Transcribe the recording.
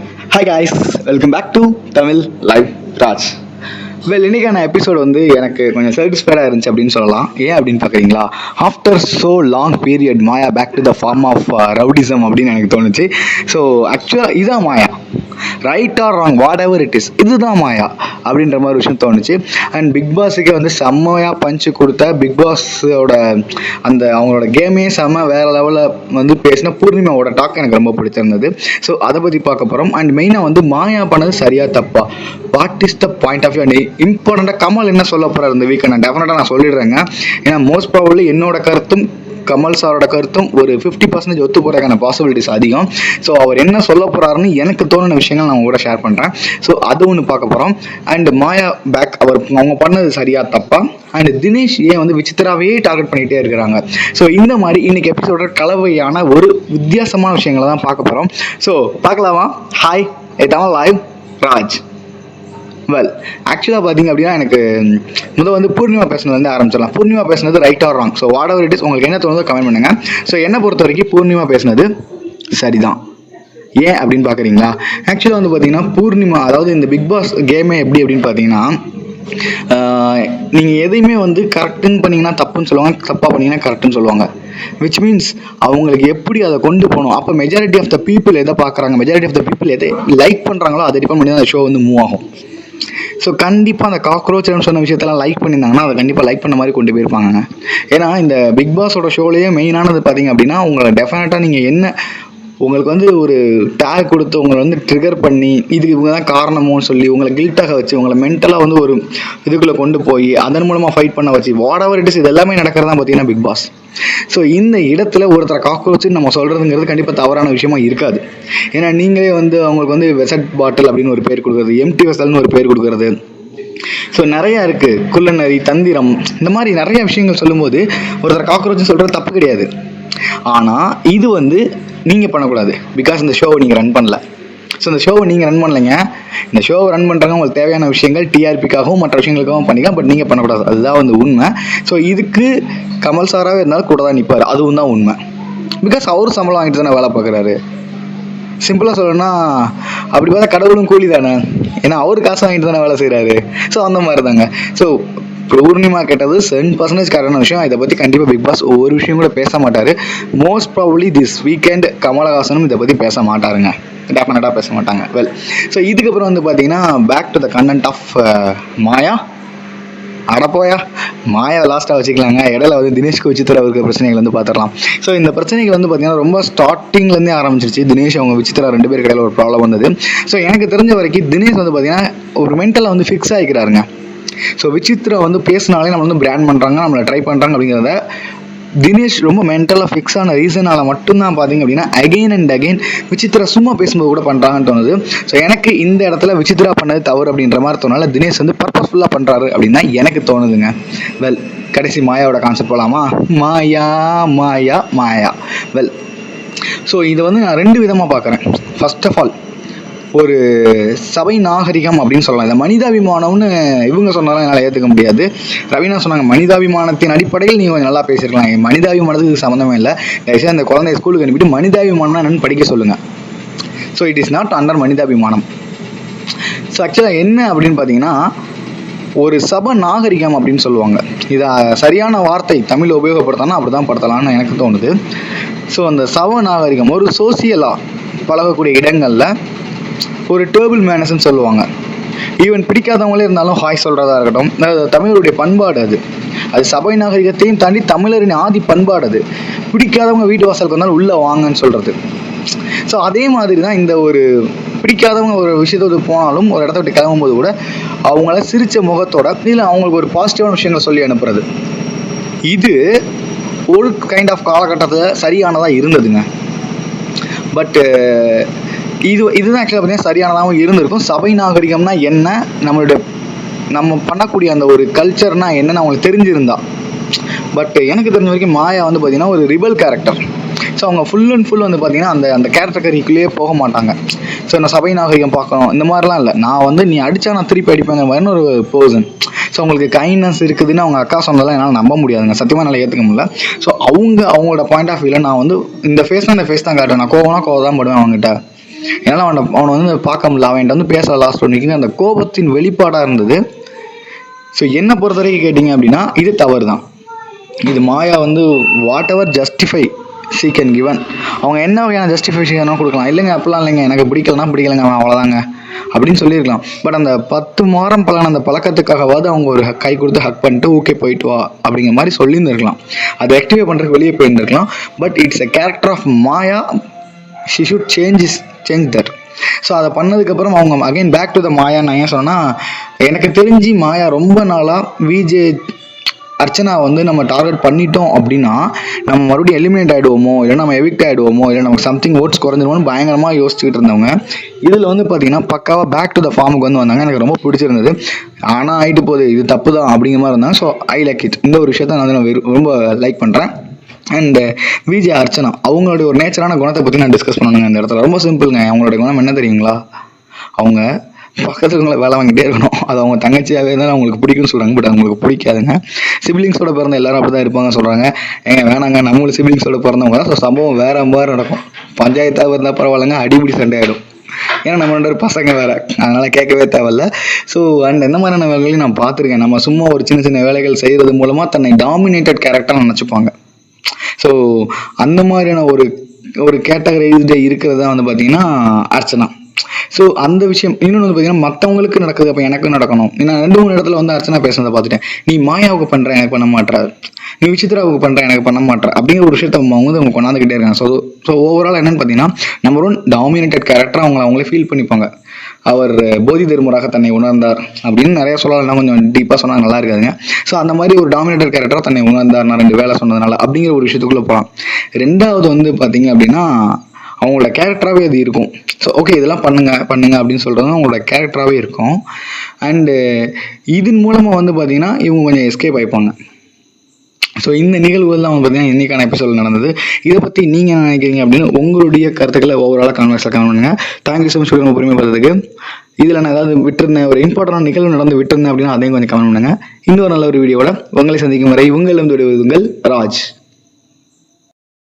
Hi guys, welcome back to Tamil live Raj. இன்னைக்கான episode வந்து எனக்கு கொஞ்சம் சாட்டிஸ்ஃபைடாக இருந்துச்சு அப்படின்னு சொல்லலாம். ஏன் அப்படின்னு பார்க்குறீங்களா? After so long period Maya back to the form of rowdyism அப்படின்னு எனக்கு தோணுச்சு. ஸோ ஆக்சுவலாக இதான் Maya, right or wrong whatever it is, இதுதான் மாயா அப்படின்ற மாதிரி விஷயம் தோணுச்சு. அண்ட் பிக் பாஸுக்கே வந்து செம்மையாக பஞ்சு கொடுத்த பிக் பாஸோட அந்த அவங்களோட கேமே செம்ம வேறு லெவலில் வந்து பேசின பூர்ணிமாவோட டாக் எனக்கு ரொம்ப பிடிச்சிருந்தது. ஸோ அதை பற்றி பார்க்க போகிறோம். அண்ட் மெயினாக வந்து மாயா பண்ணது சரியாக தப்பா, what is the point of view and இம்பார்ட்டண்ட்டாக கமல் என்ன சொல்ல போகிறார் இந்த வீக்கை நான் டெஃபினட்டாக நான் சொல்லிடுறேங்க. ஏன்னா மோஸ்ட் ப்ராபப்லி என்னோட கருத்தும் கமல் சாரோட கருத்தும் ஒரு 50% ஒத்து போகிறதுக்கான பாசிபிலிட்டிஸ் அதிகம். ஸோ அவர் என்ன சொல்ல போகிறாருன்னு எனக்கு தோணுன விஷயங்கள் நான் கூட ஷேர் பண்ணுறேன். ஸோ அது ஒன்று பார்க்க போகிறோம். அண்ட் மாயா பேக் அவங்க பண்ணது சரியா தப்பா, அண்ட் தினேஷ் ஏன் வந்து விசித்திராவே டார்கெட் பண்ணிகிட்டே இருக்கிறாங்க. ஸோ இந்த மாதிரி இன்னைக்கு எபிசோட கலவையான ஒரு வித்தியாசமான விஷயங்களை தான் பார்க்க போகிறோம். ஸோ பார்க்கலாமா? Hi, Tamil live Raj. ஆக்சுவலாக பார்த்தீங்க அப்படின்னா எனக்கு முதல் வந்து பூர்ணிமா பேசுனது ஆரம்பிச்சிடலாம். பூர்ணிமா பேசுனது right or wrong, so whatever it is உங்களுக்கு என்ன தோணுதோ கமெண்ட் பண்ணுங்கள். ஸோ என்னை பொறுத்த வரைக்கும் பூர்ணிமா பேசுனது சரிதான். ஏன் அப்படின்னு பார்க்குறீங்களா? ஆக்சுவலாக வந்து பார்த்தீங்கன்னா பூர்ணிமா, அதாவது இந்த பிக் பாஸ் கேமே எப்படி அப்படின்னு பார்த்தீங்கன்னா, நீங்கள் எதையுமே வந்து கரெக்டுன்னு பண்ணிங்கன்னா தப்புன்னு சொல்லுவாங்க, தப்பாக பண்ணிங்கன்னா கரெக்டுன்னு சொல்லுவாங்க. விச் மீன்ஸ் அவங்களுக்கு எப்படி அதை கொண்டு போகணும். அப்போ மெஜாரிட்டி ஆஃப் த பீப்புள் எதை பார்க்குறாங்க, மெஜாரிட்டி ஆஃப் த பீப்புள் எதை லைக் பண்ணுறாங்களோ அதை டிபெண்ட் பண்ணி தான் அந்த ஷோ வந்து மூவ் ஆகும். ஸோ கண்டிப்பாக அந்த காக்ரோச்னு சொன்ன விஷயத்தெல்லாம் லைக் பண்ணியிருந்தாங்கன்னா அதை கண்டிப்பாக லைக் பண்ண மாதிரி கொண்டு போயிருப்பாங்க. ஏன்னா இந்த பிக் பாஸோட ஷோலேயே மெயினானது பார்த்தீங்க அப்படின்னா, உங்களை டெஃபினட்டாக நீங்கள் என்ன உங்களுக்கு வந்து ஒரு டேக் கொடுத்து உங்களை வந்து ட்ரிகர் பண்ணி இதுக்கு இவங்க தான் காரணமோன்னு சொல்லி உங்களை கில்ட்டாக வச்சு உங்களை மென்டலாக வந்து ஒரு இதுக்குள்ளே கொண்டு போய் அதன் மூலமாக ஃபைட் பண்ண வச்சு வாட் எவர் இட் இஸ், இது எல்லாமே நடக்கிறதா பார்த்தீங்கன்னா பிக் பாஸ். ஸோ இந்த இடத்துல ஒருத்தரை காக்ரோச்சுன்னு நம்ம சொல்கிறதுங்கிறது கண்டிப்பாக தவறான விஷயமா இருக்காது. ஏன்னா நீங்களே வந்து அவங்களுக்கு வந்து வெசட் பாட்டில் அப்படின்னு ஒரு பேர் கொடுக்குறது, எம்டி வெசல்னு ஒரு பேர் கொடுக்குறது, ஸோ நிறையா இருக்குது, குள்ளநரி, தந்திரம், இந்த மாதிரி நிறைய விஷயங்கள் சொல்லும்போது ஒருத்தர் காக்ரோச்சுன்னு சொல்கிறது தப்பு கிடையாது. ஆனால் இது வந்து நீங்கள் பண்ணக்கூடாது. பிகாஸ் இந்த ஷோவை நீங்கள் ரன் பண்ணல. ஸோ இந்த ஷோவை நீங்கள் ரன் பண்ணலைங்க. இந்த ஷோவை ரன் பண்ணுறவங்க உங்களுக்கு தேவையான விஷயங்கள் டிஆர்பிக்காகவும் மற்ற விஷயங்களுக்காகவும் பண்ணிக்கலாம், பட் நீங்கள் பண்ணக்கூடாது. அதுதான் வந்து உண்மை. ஸோ இதுக்கு கமல் சாராகவே இருந்தாலும் கூட தான் நிற்பார், அதுவும் தான் உண்மை. பிகாஸ் அவரும் சம்பளம் வாங்கிட்டு தானே வேலை பார்க்குறாரு. சிம்பிளாக சொல்லணும்னா அப்படி பார்த்தா கடவுளும் கூலி தானே, ஏன்னா அவர் காசு வாங்கிட்டு தானே வேலை செய்கிறாரு. ஸோ அந்த மாதிரி தாங்க. ஸோ பூர்ணிமா கேட்டது 7% கரெக்டான விஷயம். இதை பற்றி கண்டிப்பாக பிக் பாஸ் ஒவ்வொரு விஷயம் கூட பேச மாட்டார். மோஸ்ட் ப்ராபப்லி திஸ் வீக்கெண்ட் கமலஹாசனும் இதை பற்றி பேச மாட்டாருங்க, டெஃபினட்டாக பேச மாட்டாங்க. ஸோ இதுக்கப்புறம் வந்து பார்த்தீங்கன்னா back to the content of Maya. அடப்போயா, மாயா லாஸ்ட்டாக வச்சுக்கலாங்க. இடையில வந்து தினேஷ்க்கு விசித்திரா இருக்கிற பிரச்சனைகள் வந்து பார்த்துடலாம். ஸோ இந்த பிரச்சனைகள் வந்து பார்த்தீங்கன்னா ரொம்ப ஸ்டார்டிங்லேருந்தே ஆரம்பிச்சிருச்சு. தினேஷ் அவங்க விசித்திரா 2 பேருக்கு இடையில ஒரு ப்ராப்ளம் வந்தது. ஸோ எனக்கு தெரிஞ்ச வரைக்கும் தினேஷ் வந்து பார்த்தீங்கன்னா ஒரு மென்டலாக வந்து ஃபிக்ஸ் ஆகிக்கிறாருங்க. ஸோ விசித்திரா வந்து பேசினாலே நம்ம வந்து பிராண்ட் பண்ணுறாங்க, நம்மளை ட்ரை பண்ணுறாங்க அப்படிங்கிறத தினேஷ் ரொம்ப மென்டலாக ஃபிக்ஸ் ஆன ரீசனால் மட்டும்தான் பார்த்தீங்க அப்படின்னா அகெயின் அண்ட் அகெயின் விசித்திரா சும்மா பேசும்போது கூட பண்ணுறாங்கன்னு தோணுது. ஸோ எனக்கு இந்த இடத்துல விசித்திரா பண்ணது தவறு அப்படின்ற மாதிரி தோணால தினேஷ் வந்து பர்பஸ்ஃபுல்லாக பண்ணுறாரு அப்படின்னு தான் எனக்கு தோணுதுங்க. கடைசி மாயாவோட கான்செப்ட் போகலாமா? மாயா மாயா மாயா. ஸோ இதை வந்து நான் 2 விதமாக பார்க்குறேன். ஃபர்ஸ்ட் ஆஃப் ஆல் ஒரு சபை நாகரிகம் அப்படின்னு சொல்லலாம். இந்த மனிதாபிமானம்னு இவங்க சொன்னாலும் என்னால் ஏற்றுக்க முடியாது. ரவீனா சொன்னாங்க மனிதாபிமானத்தின் அடிப்படையில் நீங்கள் கொஞ்சம் நல்லா பேசியிருக்கலாம். மனிதாபிமானத்துக்கு சம்மந்தமே இல்லை. தயவுசெய்து அந்த குழந்தைய ஸ்கூலுக்கு அனுப்பிட்டு மனிதாபிமானம்னா என்னன்னு படிக்க சொல்லுங்கள். So it is not under மனிதாபிமானம். ஸோ ஆக்சுவலாக என்ன அப்படின்னு பார்த்தீங்கன்னா ஒரு சபை நாகரிகம் அப்படின்னு சொல்லுவாங்க. இதை சரியான வார்த்தை தமிழ் உபயோகப்படுத்தனா அப்படி தான் படுத்தலாம்னு எனக்கு தோணுது. ஸோ அந்த சபை நாகரிகம் ஒரு சோசியலாக பழகக்கூடிய இடங்களில் ஒரு டேபிள் மேனஸ்ன்னு சொல்லுவாங்க. ஈவன் பிடிக்காதவங்களே இருந்தாலும் ஹாய் சொல்கிறதா இருக்கட்டும், தமிழருடைய பண்பாடு அது. அது சபை நாகரிகத்தையும் தாண்டி தமிழரின் ஆதி பண்பாடு அது. பிடிக்காதவங்க வீட்டு வாசலுக்கு வந்தாலும் உள்ளே வாங்கன்னு சொல்கிறது. ஸோ அதே மாதிரி தான் இந்த ஒரு பிடிக்காதவங்க ஒரு விஷயத்தோடு போனாலும் ஒரு இடத்த விட்டு கிளம்பும்போது கூட அவங்கள சிரித்த முகத்தோட இல்லை அவங்களுக்கு ஒரு பாசிட்டிவான விஷயங்களை சொல்லி அனுப்புறது. இது ஒரு கைண்ட் ஆஃப் காலகட்டத்தில் சரியானதாக இருந்ததுங்க. பட்டு இதுதான் ஆக்சுவலாக பார்த்தீங்கன்னா சரியானதாகவும் இருந்திருக்கும். சபை நாகரிகம்னா என்ன, நம்ம பண்ணக்கூடிய அந்த ஒரு கல்ச்சர்னா என்னன்னு அவங்களுக்கு தெரிஞ்சிருந்தா. பட் எனக்கு தெரிஞ்ச வரைக்கும் மாயா வந்து பார்த்தீங்கன்னா ஒரு ரிபல் கேரக்டர். ஸோ அவங்க ஃபுல் அண்ட் ஃபுல் வந்து பார்த்தீங்கன்னா அந்த கேரக்டருக்குள்ளேயே போக மாட்டாங்க. ஸோ நான் சபை நாகரிகம் பார்க்கணும் இந்த மாதிரிலாம் இல்லை. நான் வந்து நீ அடித்தா நான் திருப்பி அடிப்பேங்கிற மாதிரின்னு ஒரு பர்சன். ஸோ அவங்களுக்கு கைண்ட்னஸ் இருக்குதுன்னு அவங்க அக்கா சொன்னதெல்லாம் என்னால் நம்ப முடியாதுங்க, சத்தியமாக என்னால் ஏற்றுக்க முடியல. ஸோ அவங்களோட பாயிண்ட் ஆஃப் வியூவில் நான் வந்து இந்த ஃபேஸ்னால் இந்த ஃபேஸ் தான் காட்டுவேன். நான் கோவம்னா கோவம் தான் படுவேன் அவங்ககிட்ட. ஏன்னா அவனை வந்து பார்க்க முடியல, அவன்கிட்ட வந்து பேச லாஸ்ட் பண்ணிக்கிங்க அந்த கோபத்தின் வெளிப்பாடாக இருந்தது. ஸோ என்னை பொறுத்த வரைக்கும் கேட்டிங்க அப்படின்னா இது தவறு தான். இது மாயா வந்து what ever justify she can given, அவங்க என்ன வகையான ஜஸ்டிஃபிகேஷன் கொடுக்கலாம். இல்லைங்க அப்படிலாம் இல்லைங்க, எனக்கு பிடிக்கலங்க அவ்வளோதாங்க அப்படின்னு சொல்லியிருக்கலாம். பட் அந்த 10 வாரம் பழகின அந்த பழக்கத்துக்காகவாது அவங்க ஒரு கை கொடுத்து ஹக் பண்ணிட்டு ஓகே போயிட்டு வா அப்படிங்கிற மாதிரி சொல்லியிருந்துருக்கலாம். அதை ஆக்டிவேட் பண்ணுறதுக்கு வெளியே போயிருந்துருக்கலாம். But it's a character of Maya, she should change that. So அதை பண்ணதுக்கப்புறம் அவங்க again back to the Maya. நான் ஏன் சொன்னேன்னா, எனக்கு தெரிஞ்சு மாயா ரொம்ப நாளாக விஜே அர்ச்சனா வந்து நம்ம டார்கெட் பண்ணிட்டோம் அப்படின்னா நம்ம மறுபடியும் எலிமினேட் ஆகிடுவோமோ, இல்லை நம்ம எவிக்ட் ஆகிடுவோமோ, இல்லை நமக்கு சம்திங் ஓட்ஸ் குறைஞ்சிருமோன்னு பயங்கரமாக யோசிச்சுக்கிட்டு இருந்தவங்க இதில் வந்து பார்த்தீங்கன்னா பக்காவாக பேக் டு த ஃபார்முக்கு வந்து வந்தாங்க. எனக்கு ரொம்ப பிடிச்சிருந்தது. ஆனால் ஆகிட்டு போகுது, இது தப்பு தான் அப்படிங்கிற மாதிரி இருந்தாங்க. So I like it. இந்த ஒரு விஷயத்த நான் ரொம்ப லைக் பண்ணுறேன். அண்ட் விஜே அர்ச்சனா அவங்களுடைய ஒரு நேச்சரான குணத்தை பற்றி நான் டிஸ்கஸ் பண்ணணுங்க இந்த இடத்துல. ரொம்ப சிம்பிளுங்க. அவங்களுடைய குணம் என்ன தெரியுங்களா? அவங்க பக்கத்துக்குங்களை வேலை வாங்கிட்டே இருக்கணும். அது அவங்க தங்கச்சியாகவே இருந்தாலும் அவங்களுக்கு பிடிக்கும்னு சொல்கிறாங்க. பட் அவங்களுக்கு பிடிக்காதுங்க. சிப்ளிங்ஸோட பிறந்த எல்லாரும் அப்படி தான் இருப்பாங்க சொல்கிறாங்க. வேணாங்க, நம்மளும் சிப்ளிங்ஸோட பிறந்தவங்க தான். ஸோ சம்பவம் வேறு மாதிரி நடக்கும். பஞ்சாயத்தாக இருந்தால் பரவாயில்லைங்க, அடிப்படி சண்டை ஆகிடும். ஏன்னா நம்ம 2 பசங்க வேறு, அதனால் கேட்கவே தேவையில்ல. ஸோ அண்ட் எந்த மாதிரியான வேலைகளையும் நான் பார்த்துருக்கேன். நம்ம சும்மா ஒரு சின்ன சின்ன வேலைகள் செய்கிறது மூலமாக தன்னை டாமினேட்டட் கேரக்டராக நினச்சிப்பாங்க. ஸோ அந்த மாதிரியான ஒரு கேட்டகரைஸ்டு இருக்கிறது தான் வந்து பார்த்திங்கன்னா அர்ச்சனா. ஸோ அந்த விஷயம் இன்னொன்று வந்து பார்த்தீங்கன்னா மற்றவங்களுக்கு நடக்குது, அப்போ எனக்கும் நடக்கணும். நான் 2-3 இடத்துல வந்து அர்ச்சனா பேசுனதை பார்த்துட்டேன். நீ மாயாவுக்கு பண்ணுற எனக்கு பண்ண மாட்டேற, நீ விசித்ராவுக்கு பண்ணுற எனக்கு பண்ண மாட்டேற அப்படிங்கிற ஒரு விஷயத்தை அவங்க வந்து அவங்க கொண்டாந்துக்கிட்டே இருக்காங்க. ஸோ ஓவரால் என்னென்னு பார்த்தீங்கன்னா நம்பர் 1 டாமினேட்டட் கேரக்டராக அவங்களே ஃபீல் பண்ணிப்பாங்க. அவர் போதி தர்மராக தன்னை உணர்ந்தார் அப்படின்னு நிறைய சொல்லலாம், கொஞ்சம் டீப்பாக சொன்னால் நல்லா இருக்காதுங்க. ஸோ அந்த மாதிரி ஒரு டாமினேட்டட் கேரக்டராக தன்னை உணர்ந்தார் நான் 2 வேலை சொன்னதுனால அப்படிங்கிற ஒரு விஷயத்துக்குள்ளே போகலாம். 2வது வந்து பார்த்தீங்க அப்படின்னா அவங்களோட கேரக்டராகவே அது இருக்கும். ஸோ ஓகே இதெல்லாம் பண்ணுங்க அப்படின்னு சொல்கிறது அவங்களோட கேரக்டராகவே இருக்கும். அண்டு இதன் மூலமாக வந்து பார்த்திங்கன்னா இவங்க கொஞ்சம் எஸ்கேப் ஆகிப்பாங்க. ஸோ இந்த நிகழ்வுகள்லாம் வந்து பார்த்தீங்கன்னா இன்றைக்கான எபிசோட் நடந்தது. இதை பற்றி நீங்கள் என்ன நினைக்கிறீங்க அப்படின்னு உங்களுடைய கருத்துக்களை ஓவராலாக கமெண்ட்ஸில் கமெண்ட் பண்ணுங்கள். தேங்க்யூ ஸோ மச் உங்கள் பொறுமை பார்த்ததுக்கு. இதில் நான் ஏதாவது விட்டுருந்தேன், ஒரு இம்பார்ட்டன்டான நிகழ்வு நடந்து விட்டுருந்தேன் அப்படின்னா அதையும் கொஞ்சம் கமெண்ட் பண்ணுங்கள். இன்னொரு நல்ல ஒரு வீடியோவோட உங்களை சந்திக்கும் வரை உங்களிடம் விடுவது உங்கள் ராஜ்.